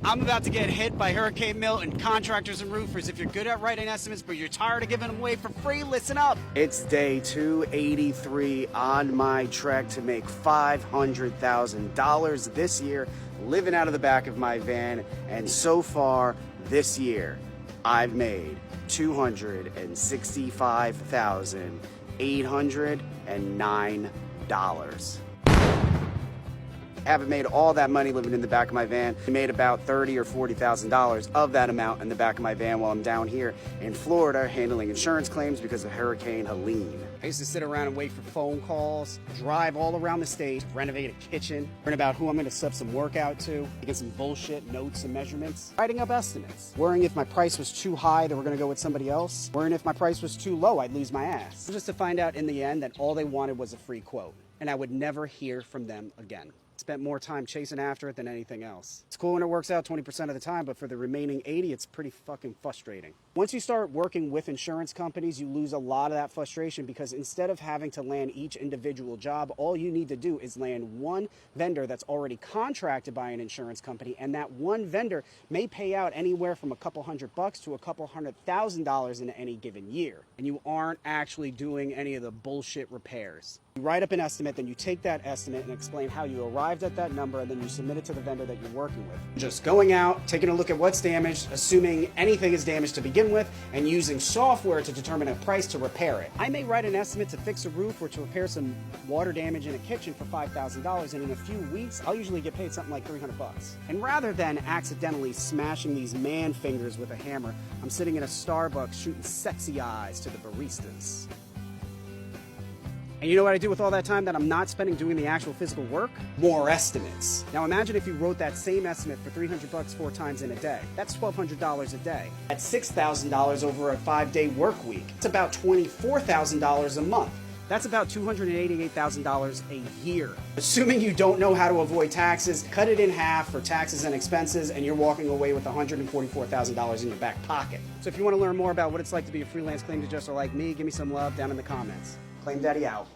I'm about to get hit by Hurricane Milton. Contractors and roofers, if you're good at writing estimates but you're tired of giving them away for free, listen up. It's day 283 on my trek to make $500,000 this year, living out of the back of my van. And so far this year, I've made $265,809. Haven't made all that money living in the back of my van. I made about $30,000 or $40,000 of that amount in the back of my van while I'm down here in Florida handling insurance claims because of Hurricane Helene. I used to sit around and wait for phone calls, drive all around the state, renovate a kitchen, learn about who I'm going to sub some work out to, get some bullshit notes and measurements, writing up estimates, worrying if my price was too high they were going to go with somebody else, worrying if my price was too low I'd lose my ass. Just to find out in the end that all they wanted was a free quote, and I would never hear from them again. Spent more time chasing after it than anything else. It's cool when it works out 20% of the time, but for the remaining 80, it's pretty fucking frustrating. Once you start working with insurance companies, you lose a lot of that frustration because instead of having to land each individual job, all you need to do is land one vendor that's already contracted by an insurance company, and that one vendor may pay out anywhere from a couple $100 to a couple $100,000 in any given year. And you aren't actually doing any of the bullshit repairs. You write up an estimate, then you take that estimate and explain how you arrived at that number, and then you submit it to the vendor that you're working with. Just going out, taking a look at what's damaged, assuming anything is damaged to begin with, and using software to determine a price to repair it. I may write an estimate to fix a roof or to repair some water damage in a kitchen for $5,000, and in a few weeks, I'll usually get paid something like $300. And rather than accidentally smashing these man fingers with a hammer, I'm sitting in a Starbucks shooting sexy eyes to the baristas. And you know what I do with all that time that I'm not spending doing the actual physical work? More estimates. Now imagine if you wrote that same estimate for $300 4 times in a day. That's $1,200 a day. That's $6,000 over a 5-day work week. It's about $24,000 a month. That's about $288,000 a year. Assuming you don't know how to avoid taxes, cut it in half for taxes and expenses, and you're walking away with $144,000 in your back pocket. So if you want to learn more about what it's like to be a freelance claims adjuster like me, give me some love down in the comments. Claim Daddy out.